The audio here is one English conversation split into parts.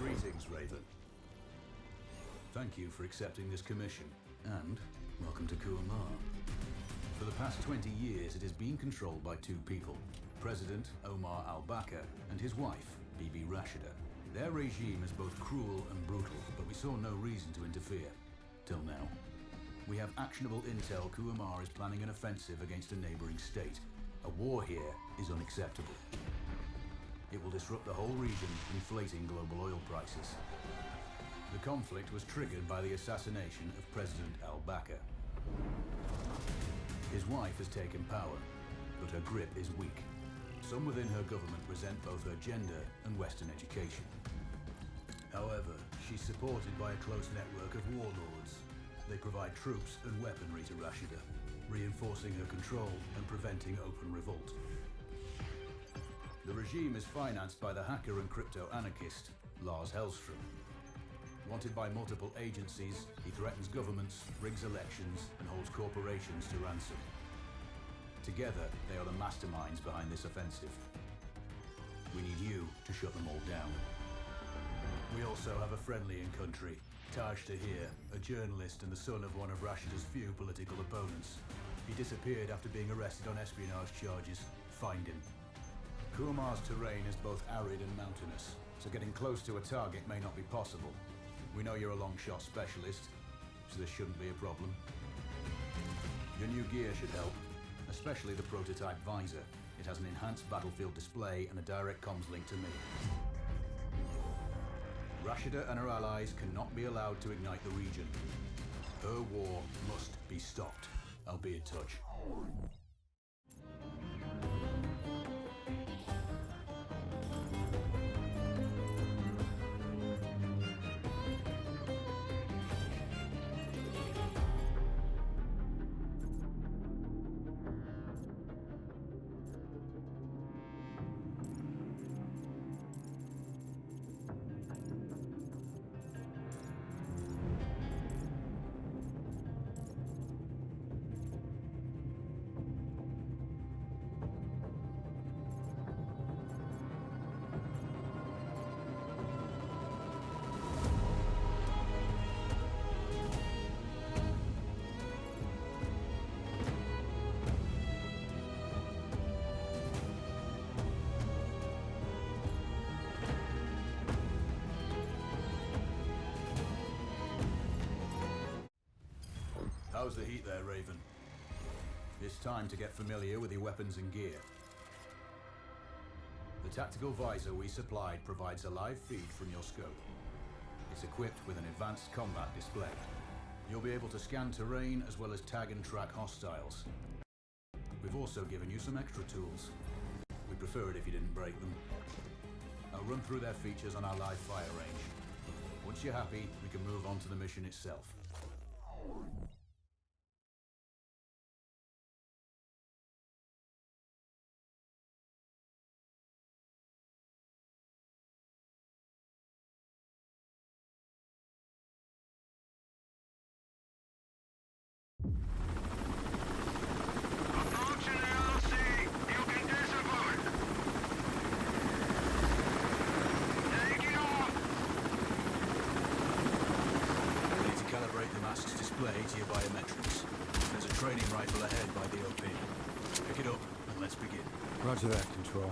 Greetings, Raven. Thank you for accepting this commission, and welcome to Kuamar. For the past 20 years, it has been controlled by two people, President Omar al-Bakr and his wife, Bibi Rashida. Their regime is both cruel and brutal, but we saw no reason to interfere. Till now. We have actionable intel Kuamar is planning an offensive against a neighboring state. A war here is unacceptable. It will disrupt the whole region, inflating global oil prices. The conflict was triggered by the assassination of President al-Bakr. His wife has taken power, but her grip is weak. Some within her government resent both her gender and Western education. However, she's supported by a close network of warlords. They provide troops and weaponry to Rashida, reinforcing her control and preventing open revolt. The regime is financed by the hacker and crypto-anarchist, Lars Hellstrom. Wanted by multiple agencies, he threatens governments, rigs elections, and holds corporations to ransom. Together, they are the masterminds behind this offensive. We need you to shut them all down. We also have a friendly in country, Taj Tahir, a journalist and the son of one of Rashida's few political opponents. He disappeared after being arrested on espionage charges. Find him. Kuamar's terrain is both arid and mountainous, so getting close to a target may not be possible. We know you're a long shot specialist, so this shouldn't be a problem. Your new gear should help, especially the prototype visor. It has an enhanced battlefield display and a direct comms link to me. Rashida and her allies cannot be allowed to ignite the region. Her war must be stopped. I'll be in touch. How's the heat there, Raven? It's time to get familiar with your weapons and gear. The tactical visor we supplied provides a live feed from your scope. It's equipped with an advanced combat display. You'll be able to scan terrain as well as tag and track hostiles. We've also given you some extra tools. We'd prefer it if you didn't break them. I'll run through their features on our live fire range. Once you're happy, we can move on to the mission itself. To your biometrics. There's a training rifle ahead by the OP. Pick it up and let's begin. Roger that, Control.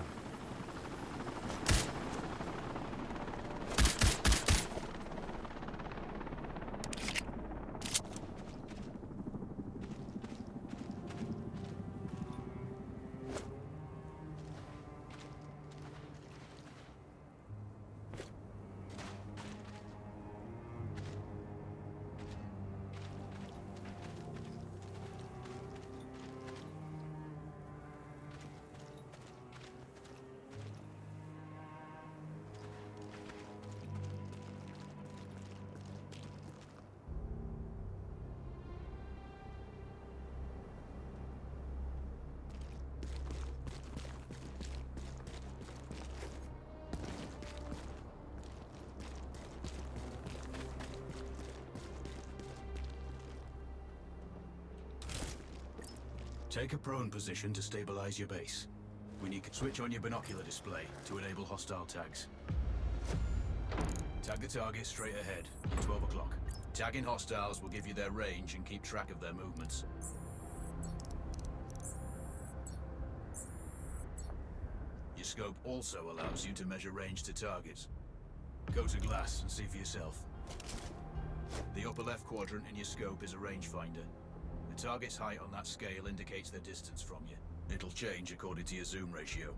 Take a prone position to stabilize your base. We need to switch on your binocular display to enable hostile tags. Tag the target straight ahead, 12 o'clock. Tagging hostiles will give you their range and keep track of their movements. Your scope also allows you to measure range to targets. Go to glass and see for yourself. The upper left quadrant in your scope is a rangefinder. The target's height on that scale indicates their distance from you. It'll change according to your zoom ratio.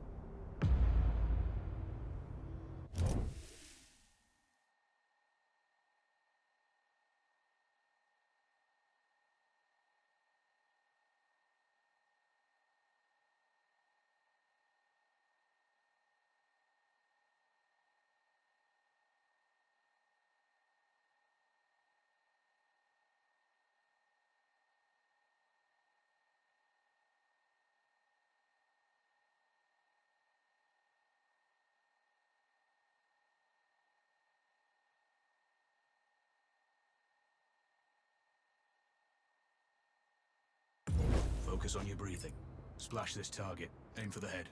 Focus on your breathing. Splash this target. Aim for the head.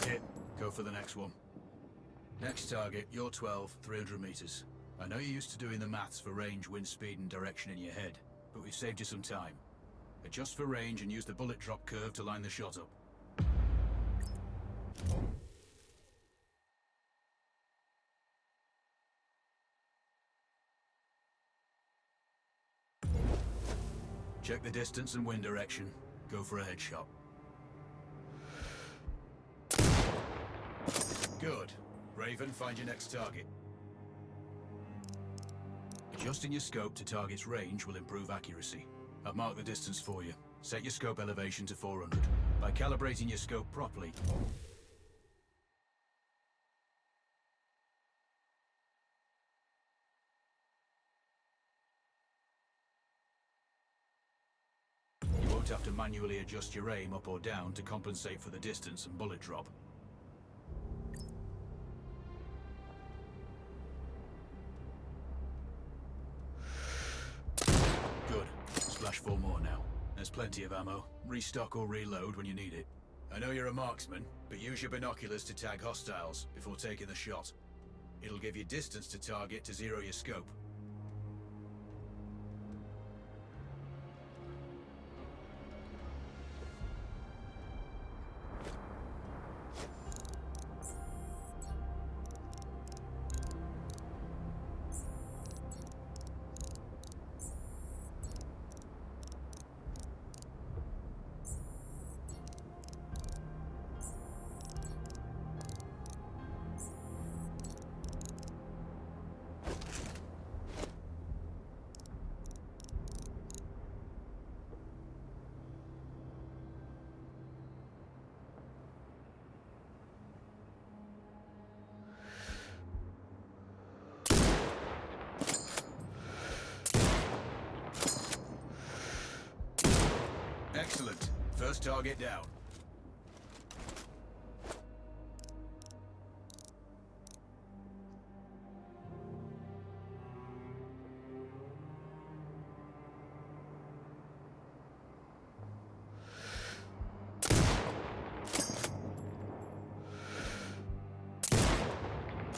Hit. Go for the next one. Next target, you're 12, 300 meters. I know you're used to doing the maths for range, wind speed and direction in your head, but we've saved you some time. Adjust for range and use the bullet drop curve to line the shot up. Check the distance and wind direction. Go for a headshot. Good. Raven, find your next target. Adjusting your scope to target's range will improve accuracy. I've marked the distance for you. Set your scope elevation to 400. By calibrating your scope properly, you won't have to manually adjust your aim up or down to compensate for the distance and bullet drop. Good. Splash 4 more now. There's plenty of ammo. Restock or reload when you need it. I know you're a marksman, but use your binoculars to tag hostiles before taking the shot. It'll give you distance to target to zero your scope. Excellent. First target down.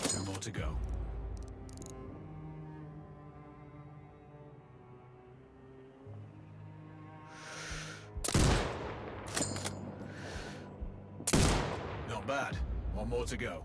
Two more to go. Not bad. One more to go.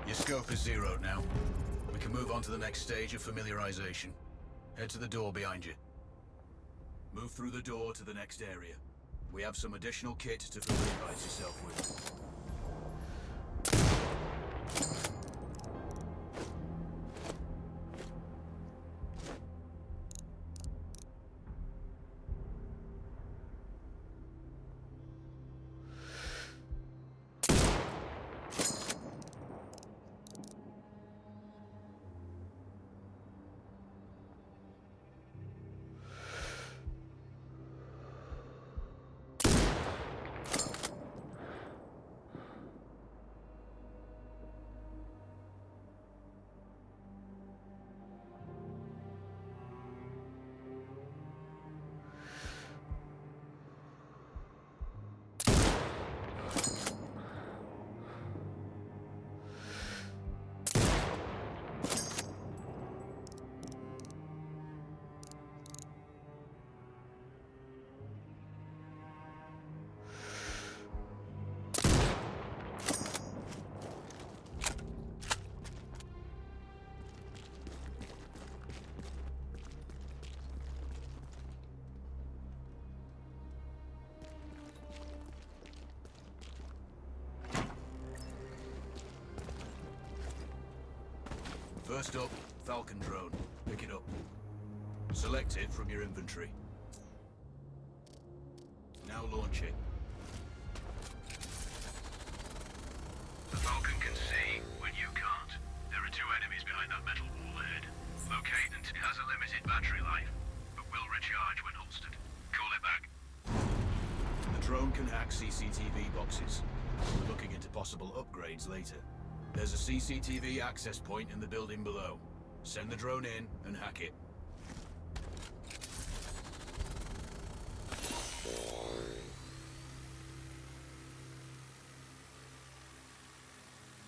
Your scope is zeroed now. We can move on to the next stage of familiarization. Head to the door behind you. Move through the door to the next area. We have some additional kit to familiarize yourself with. First up, Falcon drone. Pick it up. Select it from your inventory. Now launch it. The Falcon can see when you can't. There are two enemies behind that metal wall ahead. Locate and it has a limited battery life, but will recharge when holstered. Call it back. The drone can hack CCTV boxes. We're looking into possible upgrades later. There's a CCTV access point in the building below. Send the drone in and hack it.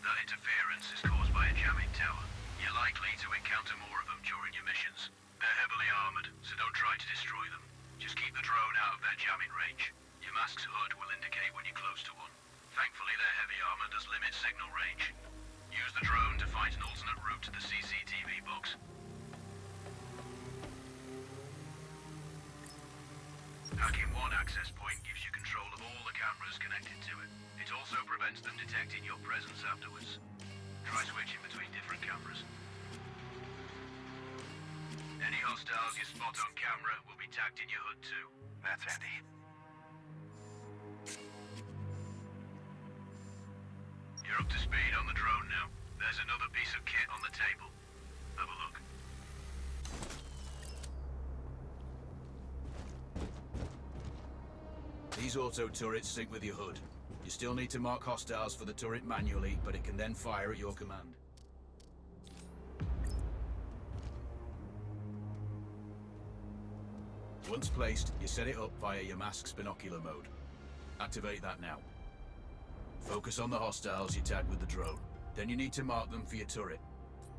That interference is caused by a jamming tower. You're likely to encounter more of them during your missions. They're heavily armored, so don't try to destroy them. Just keep the drone out of their jamming range. Your mask's hood will indicate when you're close to one. Thankfully, their heavy armor does limit signal range. Use the drone to find an alternate route to the CCTV box. Hacking one access point gives you control of all the cameras connected to it. It also prevents them detecting your presence afterwards. Try switching between different cameras. Any hostiles you spot on camera will be tagged in your hood too. That's handy. You're up to speed on the drone now. There's another piece of kit on the table. Have a look. These auto turrets sync with your hood. You still need to mark hostiles for the turret manually, but it can then fire at your command. Once placed, you set it up via your mask's binocular mode. Activate that now. Focus on the hostiles you tag with the drone. Then you need to mark them for your turret.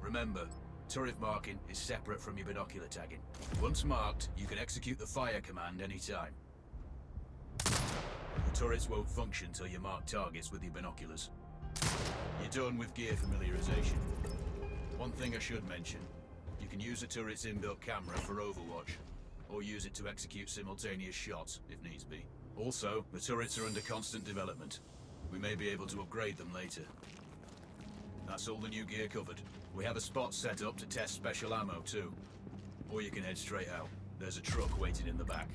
Remember, turret marking is separate from your binocular tagging. Once marked, you can execute the fire command anytime. The turrets won't function till you mark targets with your binoculars. You're done with gear familiarization. One thing I should mention, you can use the turret's inbuilt camera for overwatch, or use it to execute simultaneous shots if needs be. Also, the turrets are under constant development. We may be able to upgrade them later. That's all the new gear covered. We have a spot set up to test special ammo too. Or you can head straight out. There's a truck waiting in the back.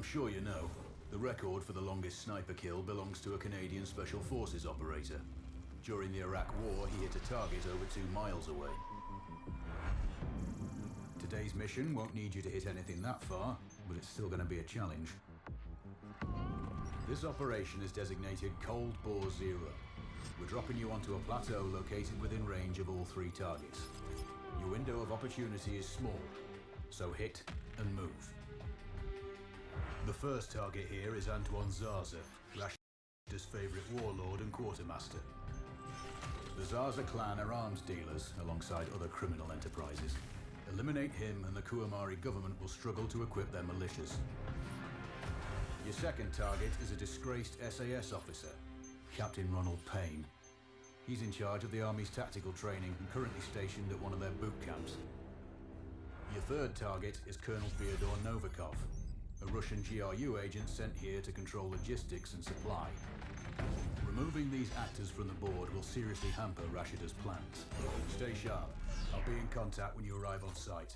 sure you know, the record for the longest sniper kill belongs to a Canadian Special Forces operator. During the Iraq War, he hit a target over 2 miles away. Today's mission won't need you to hit anything that far, but it's still going to be a challenge. This operation is designated Cold Bore Zero. We're dropping you onto a plateau located within range of all 3 targets. Your window of opportunity is small, so hit and move. The first target here is Antoine Zaza, Rashida's favourite warlord and quartermaster. The Zaza clan are arms dealers alongside other criminal enterprises. Eliminate him and the Kuamari government will struggle to equip their militias. Your second target is a disgraced SAS officer, Captain Ronald Payne. He's in charge of the Army's tactical training and currently stationed at one of their boot camps. Your third target is Colonel Fyodor Novikov, a Russian GRU agent sent here to control logistics and supply. Removing these actors from the board will seriously hamper Rashida's plans. Stay sharp. I'll be in contact when you arrive on site.